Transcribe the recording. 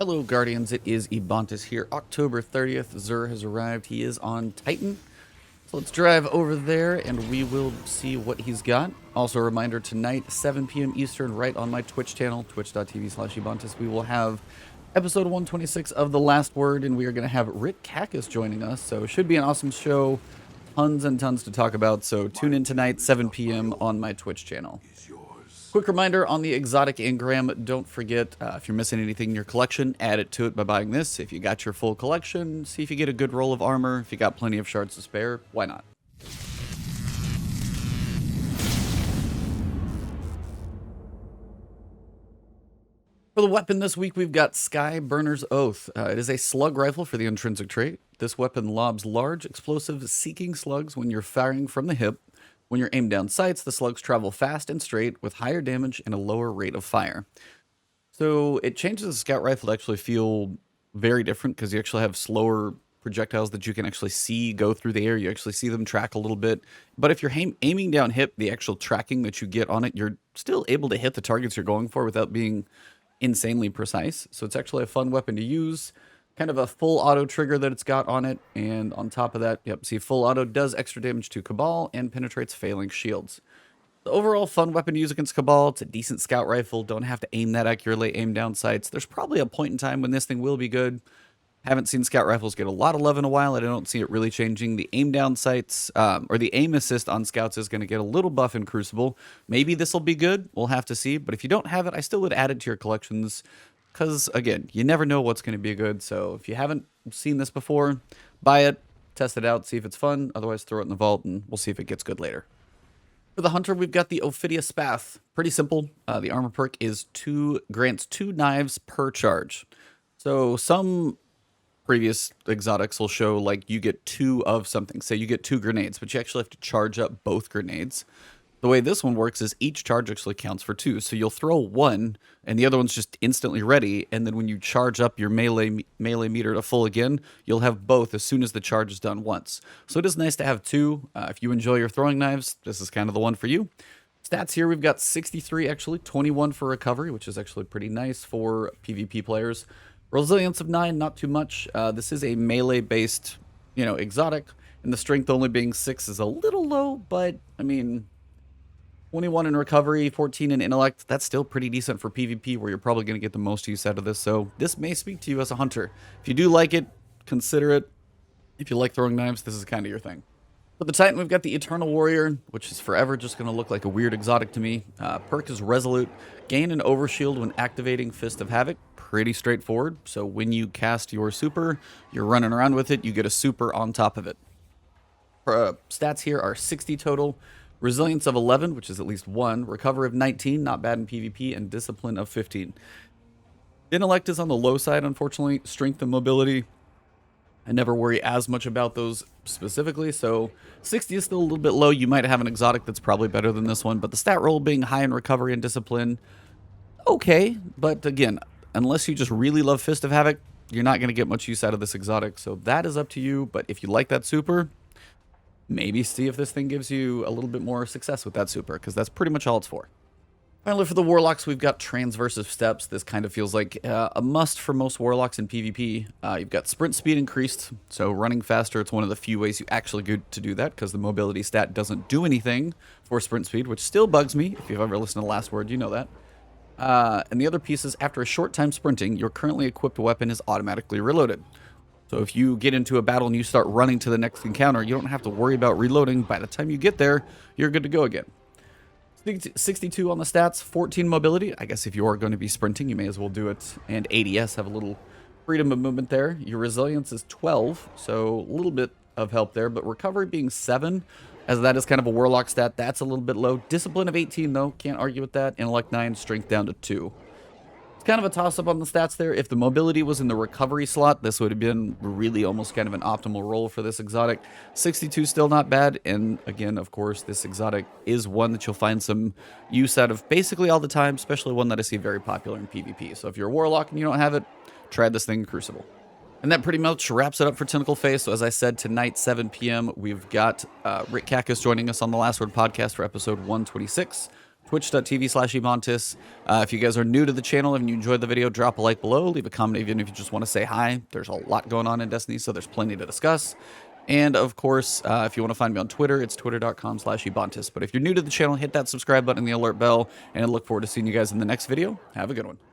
Hello, Guardians. It is Ebontis here. October 30th, Zur has arrived. He is on Titan. So let's drive over there and we will see what he's got. Also, a reminder, tonight, 7 p.m. Eastern, right on my Twitch channel, twitch.tv/Ebontis, we will have episode 126 of The Last Word, and we are going to have Rick Kakis joining us. So it should be an awesome show. Tons and tons to talk about. So tune in tonight, 7 p.m. on my Twitch channel. Quick reminder on the exotic engram, don't forget, if you're missing anything in your collection, add it to it by buying this. If you got your full collection, see if you get a good roll of armor. If you got plenty of shards to spare, why not? For the weapon this week, we've got Skyburner's Oath. It is a slug rifle for the intrinsic trait. This weapon lobs large, explosive, seeking slugs when you're firing from the hip. When you're aimed down sights, the slugs travel fast and straight with higher damage and a lower rate of fire. So it changes the scout rifle to actually feel very different because you actually have slower projectiles that you can actually see go through the air. You actually see them track a little bit. But if you're aiming down hip, the actual tracking that you get on it, you're still able to hit the targets you're going for without being insanely precise. So it's actually a fun weapon to use. Kind of a full auto trigger that it's got on it, and on top of that, yep, see, full auto does extra damage to Cabal and penetrates failing shields. The overall fun weapon to use against Cabal. It's a decent scout rifle, don't have to aim that accurately, aim down sights. There's probably a point in time when this thing will be good. Haven't seen scout rifles get a lot of love in a while, and I don't see it really changing. The aim down sights, or the aim assist on scouts is going to get a little buff in Crucible. Maybe this will be good, we'll have to see, but if you don't have it, I still would add it to your collections. Because, again, you never know what's going to be good. So if you haven't seen this before, buy it, test it out, see if it's fun. Otherwise, throw it in the vault, and we'll see if it gets good later. For the Hunter, we've got the Ophidia Spathe. Pretty simple. The armor perk is grants 2 knives per charge. So some previous exotics will show, like, you get 2 of something. Say you get 2 grenades, but you actually have to charge up both grenades. The way this one works is each charge actually counts for 2. So you'll throw 1, and the other one's just instantly ready. And then when you charge up your melee meter to full again, you'll have both as soon as the charge is done once. So it is nice to have 2. If you enjoy your throwing knives, this is kind of the one for you. Stats here, we've got 63 actually, 21 for recovery, which is actually pretty nice for PvP players. Resilience of 9, not too much. This is a melee-based, exotic, and the strength only being 6 is a little low, but, I mean, 21 in recovery, 14 in intellect, that's still pretty decent for PvP where you're probably going to get the most use out of this. So this may speak to you as a hunter. If you do like it, consider it. If you like throwing knives, this is kind of your thing. For the Titan, we've got the Eternal Warrior, which is forever just going to look like a weird exotic to me. Perk is Resolute. Gain an Overshield when activating Fist of Havoc. Pretty straightforward. So when you cast your super, you're running around with it, you get a super on top of it. Stats here are 60 total. Resilience of 11, which is at least 1. Recovery of 19, not bad in PvP. And Discipline of 15. Intellect is on the low side, unfortunately. Strength and Mobility, I never worry as much about those specifically. So 60 is still a little bit low. You might have an exotic that's probably better than this one. But the stat roll being high in Recovery and Discipline, okay. But again, unless you just really love Fist of Havoc, you're not going to get much use out of this exotic. So that is up to you. But if you like that super, maybe see if this thing gives you a little bit more success with that super, because that's pretty much all it's for. Finally, for the Warlocks, we've got Transversive Steps. This kind of feels like a must for most Warlocks in PvP. You've got sprint speed increased, so running faster. It's one of the few ways you actually get to do that, because the mobility stat doesn't do anything for sprint speed, which still bugs me. If you've ever listened to Last Word, you know that. And the other piece is, after a short time sprinting, your currently equipped weapon is automatically reloaded. So if you get into a battle and you start running to the next encounter, you don't have to worry about reloading. By the time you get there, you're good to go again. 62 on the stats, 14 mobility. I guess if you are going to be sprinting, you may as well do it. And ADS, have a little freedom of movement there. Your resilience is 12, so a little bit of help there. But recovery being 7, as that is kind of a Warlock stat, that's a little bit low. Discipline of 18, though, can't argue with that. Intellect 9, strength down to 2. It's kind of a toss-up on the stats there. If the mobility was in the recovery slot, this would have been really almost kind of an optimal roll for this exotic. 62 still not bad, and again, of course, this exotic is one that you'll find some use out of basically all the time, especially one that I see very popular in PvP. So if you're a Warlock and you don't have it, try this thing in Crucible. And that pretty much wraps it up for Tentacle Face. So as I said, tonight, 7 p.m., we've got Rick Kakis joining us on the Last Word podcast for episode 126. twitch.tv/Ebontis. If you guys are new to the channel and you enjoyed the video, drop a like below, leave a comment even if you just want to say hi. There's a lot going on in Destiny, so there's plenty to discuss. And of course, if you want to find me on Twitter, it's twitter.com/Ebontis. But if you're new to the channel, hit that subscribe button and the alert bell, and I look forward to seeing you guys in the next video. Have a good one.